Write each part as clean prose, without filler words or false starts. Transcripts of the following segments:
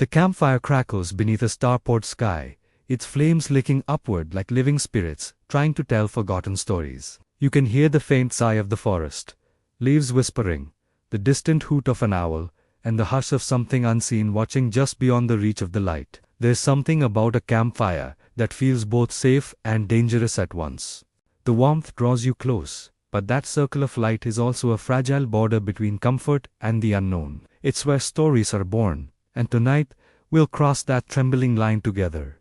The campfire crackles beneath a star-poured sky, its flames licking upward like living spirits trying to tell forgotten stories. You can hear the faint sigh of the forest, leaves whispering, the distant hoot of an owl, and the hush of something unseen watching just beyond the reach of the light. There's something about a campfire that feels both safe and dangerous at once. The warmth draws you close, but that circle of light is also a fragile border between comfort and the unknown. It's where stories are born, and tonight, we'll cross that trembling line together.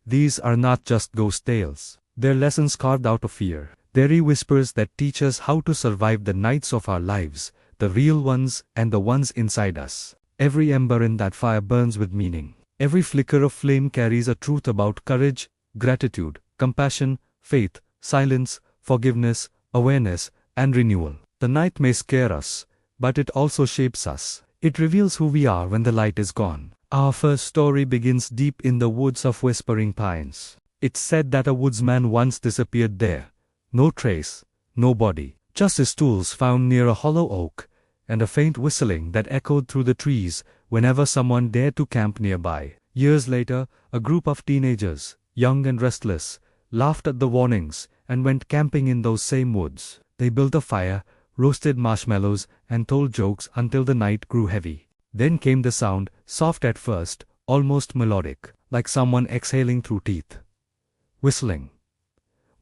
These are not just ghost tales. They're lessons carved out of fear. They're whispers that teach us how to survive the nights of our lives, the real ones and the ones inside us. Every ember in that fire burns with meaning. Every flicker of flame carries a truth about courage, gratitude, compassion, faith, silence, forgiveness, awareness, and renewal. The night may scare us, but it also shapes us. It reveals who we are when the light is gone. Our first story begins deep in the woods of Whispering Pines. It's said that a woodsman once disappeared there. No trace, no body, just his tools found near a hollow oak, and a faint whistling that echoed through the trees whenever someone dared to camp nearby. Years later, a group of teenagers, young and restless, laughed at the warnings and went camping in those same woods. They built a fire, roasted marshmallows, and told jokes until the night grew heavy. Then came the sound, soft at first, almost melodic, like someone exhaling through teeth. Whistling.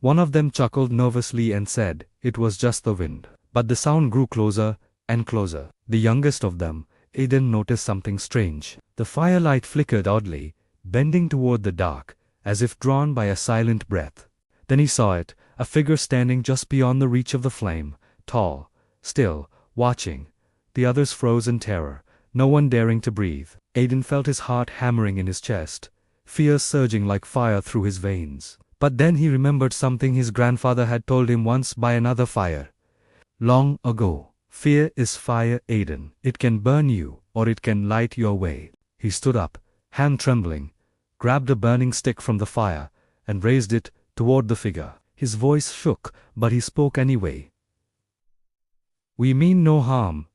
One of them chuckled nervously and said it was just the wind. But the sound grew closer and closer. The youngest of them, Aiden, noticed something strange. The firelight flickered oddly, bending toward the dark, as if drawn by a silent breath. Then he saw it, a figure standing just beyond the reach of the flame, tall, still, watching. The others froze in terror, no one daring to breathe. Aiden felt his heart hammering in his chest, fear surging like fire through his veins. But then he remembered something his grandfather had told him once by another fire. Long ago. Fear is fire, Aiden. It can burn you, or it can light your way. He stood up, hand trembling, grabbed a burning stick from the fire, and raised it toward the figure. His voice shook, but he spoke anyway. "We mean no harm,"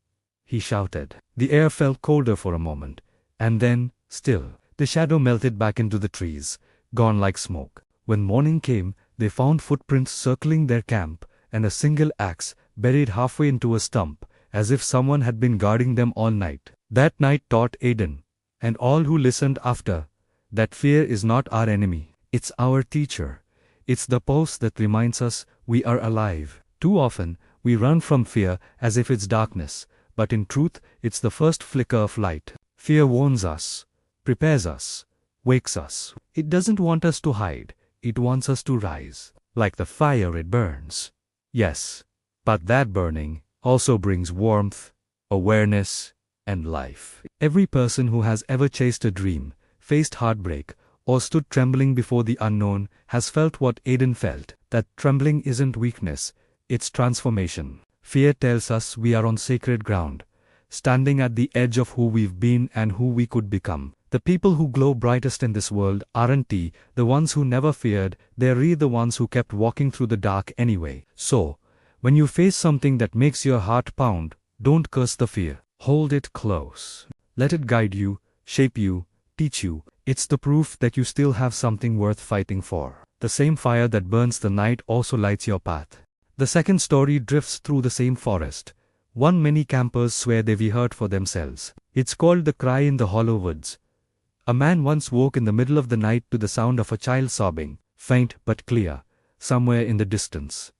he shouted. The air felt colder for a moment, and then, still, the shadow melted back into the trees, gone like smoke. When morning came, they found footprints circling their camp, and a single axe buried halfway into a stump, as if someone had been guarding them all night. That night taught Aiden, and all who listened after, that fear is not our enemy. It's our teacher. It's the pulse that reminds us we are alive. Too often, we run from fear as if it's darkness, but in truth, it's the first flicker of light. Fear warns us, prepares us, wakes us. It doesn't want us to hide. It wants us to rise. Like the fire, it burns. Yes, but that burning also brings warmth, awareness, and life. Every person who has ever chased a dream, faced heartbreak, or stood trembling before the unknown has felt what Aiden felt. That trembling isn't weakness, it's transformation. Fear tells us we are on sacred ground, standing at the edge of who we've been and who we could become. The people who glow brightest in this world aren't the ones who never feared, they're the ones who kept walking through the dark anyway. So, when you face something that makes your heart pound, don't curse the fear. Hold it close. Let it guide you, shape you, teach you. It's the proof that you still have something worth fighting for. The same fire that burns the night also lights your path. The second story drifts through the same forest. One many campers swear they've heard for themselves. It's called The Cry in the Hollow Woods. A man once woke in the middle of the night to the sound of a child sobbing, faint but clear, somewhere in the distance.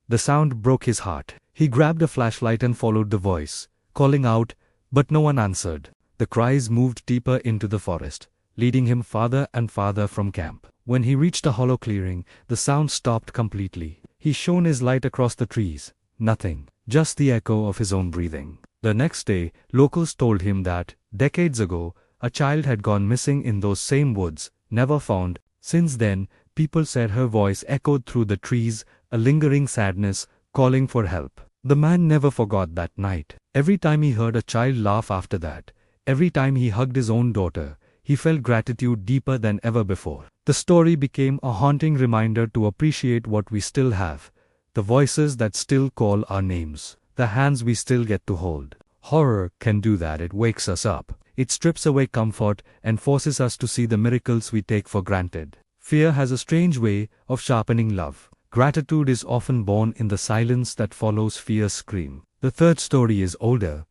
The sound broke his heart. He grabbed a flashlight and followed the voice, calling out, but no one answered. The cries moved deeper into the forest, leading him farther and farther from camp. When he reached a hollow clearing, the sound stopped completely. He shone his light across the trees. Nothing, just the echo of his own breathing. The next day, locals told him that, decades ago, a child had gone missing in those same woods, never found. Since then, people said her voice echoed through the trees, a lingering sadness, calling for help. The man never forgot that night. Every time he heard a child laugh after that, every time he hugged his own daughter, he felt gratitude deeper than ever before. The story became a haunting reminder to appreciate what we still have, the voices that still call our names, the hands we still get to hold. Horror can do that. It wakes us up. It strips away comfort and forces us to see the miracles we take for granted. Fear has a strange way of sharpening love. Gratitude is often born in the silence that follows fear's scream. The third story is older,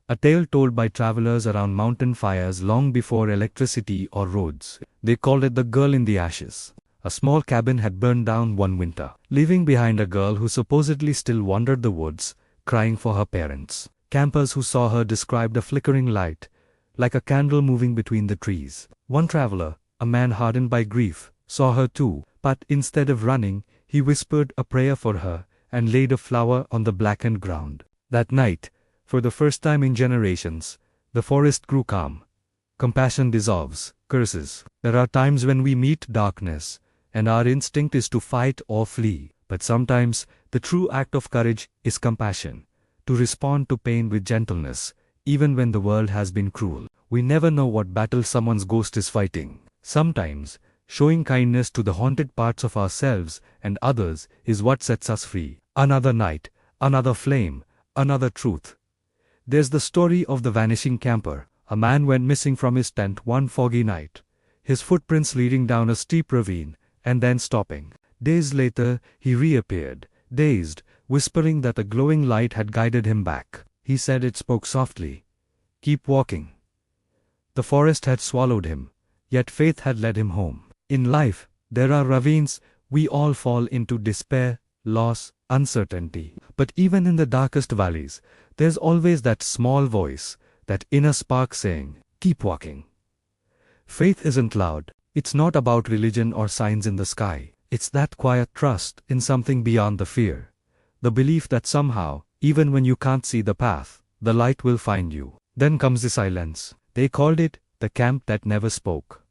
a tale told by travelers around mountain fires long before electricity or roads. They called it the Girl in the Ashes. A small cabin had burned down one winter, leaving behind a girl who supposedly still wandered the woods, crying for her parents. Campers who saw her described a flickering light, like a candle moving between the trees. One traveler, a man hardened by grief, saw her too, but instead of running, he whispered a prayer for her and laid a flower on the blackened ground. That night, for the first time in generations, the forest grew calm. Compassion dissolves curses. There are times when we meet darkness, and our instinct is to fight or flee. But sometimes, the true act of courage is compassion, to respond to pain with gentleness, even when the world has been cruel. We never know what battle someone's ghost is fighting. Sometimes, showing kindness to the haunted parts of ourselves and others is what sets us free. Another night, another flame, another truth. There's the story of the vanishing camper. A man went missing from his tent one foggy night, his footprints leading down a steep ravine, and then stopping. Days later, he reappeared, dazed, whispering that a glowing light had guided him back. He said it spoke softly. "Keep walking." The forest had swallowed him, yet faith had led him home. In life, there are ravines. We all fall into despair, loss, uncertainty. But even in the darkest valleys, there's always that small voice, that inner spark saying, "Keep walking." Faith isn't loud. It's not about religion or signs in the sky. It's that quiet trust in something beyond the fear. The belief that somehow, even when you can't see the path, the light will find you. Then comes the silence. They called it the camp that never spoke.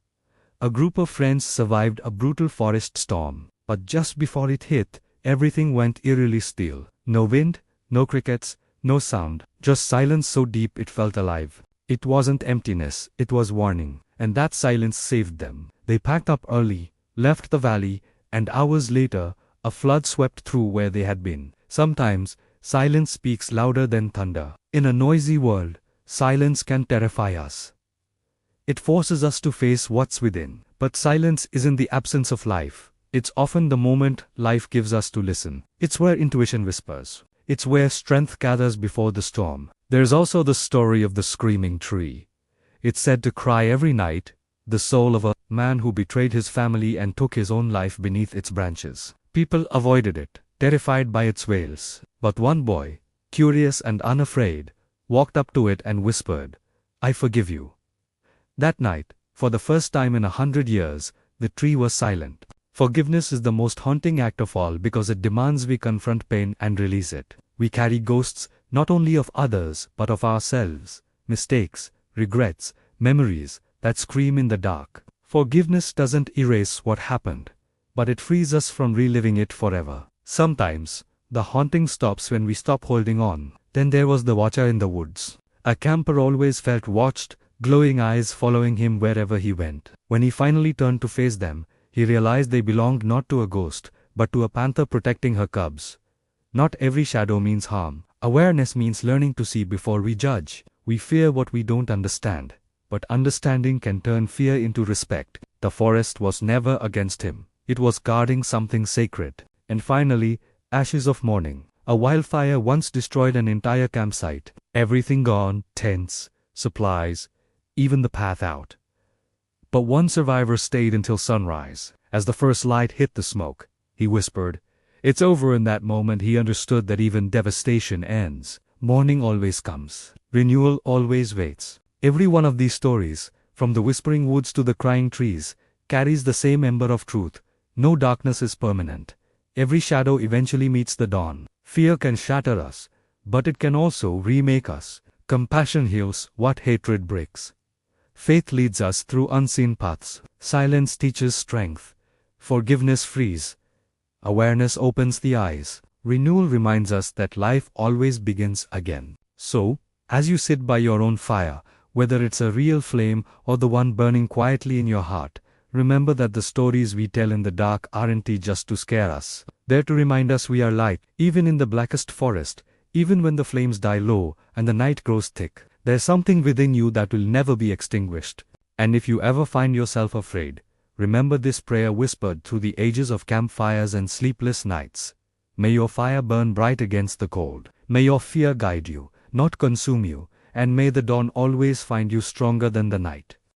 A group of friends survived a brutal forest storm, but just before it hit, everything went eerily still. No wind, no crickets, no sound, just silence so deep it felt alive. It wasn't emptiness, it was warning, and that silence saved them. They packed up early, left the valley, and hours later, a flood swept through where they had been. Sometimes, silence speaks louder than thunder. In a noisy world, silence can terrify us. It forces us to face what's within. But silence isn't the absence of life. It's often the moment life gives us to listen. It's where intuition whispers. It's where strength gathers before the storm. There's also the story of the screaming tree. It's said to cry every night, the soul of a man who betrayed his family and took his own life beneath its branches. People avoided it, terrified by its wails. But one boy, curious and unafraid, walked up to it and whispered, "I forgive you." That night, for the first time in 100 years, the tree was silent. Forgiveness is the most haunting act of all because it demands we confront pain and release it. We carry ghosts not only of others but of ourselves, mistakes, regrets, memories that scream in the dark. Forgiveness doesn't erase what happened, but it frees us from reliving it forever. Sometimes, the haunting stops when we stop holding on. Then there was the watcher in the woods. A camper always felt watched, glowing eyes following him wherever he went. When he finally turned to face them, he realized they belonged not to a ghost, but to a panther protecting her cubs. Not every shadow means harm. Awareness means learning to see before we judge. We fear what we don't understand, but understanding can turn fear into respect. The forest was never against him. It was guarding something sacred. And finally, ashes of mourning. A wildfire once destroyed an entire campsite. Everything gone, tents, supplies, even the path out. But one survivor stayed until sunrise. As the first light hit the smoke, he whispered, "It's over." In that moment he understood that even devastation ends. Morning always comes. Renewal always waits. Every one of these stories, from the whispering woods to the crying trees, carries the same ember of truth. No darkness is permanent. Every shadow eventually meets the dawn. Fear can shatter us, but it can also remake us. Compassion heals what hatred breaks. Faith leads us through unseen paths. Silence teaches strength. Forgiveness frees. Awareness opens the eyes. Renewal reminds us that life always begins again. So, as you sit by your own fire, whether it's a real flame or the one burning quietly in your heart, remember that the stories we tell in the dark aren't just to scare us. They're to remind us we are light, even in the blackest forest, even when the flames die low and the night grows thick. There's something within you that will never be extinguished. And if you ever find yourself afraid, remember this prayer whispered through the ages of campfires and sleepless nights. May your fire burn bright against the cold. May your fear guide you, not consume you, and may the dawn always find you stronger than the night.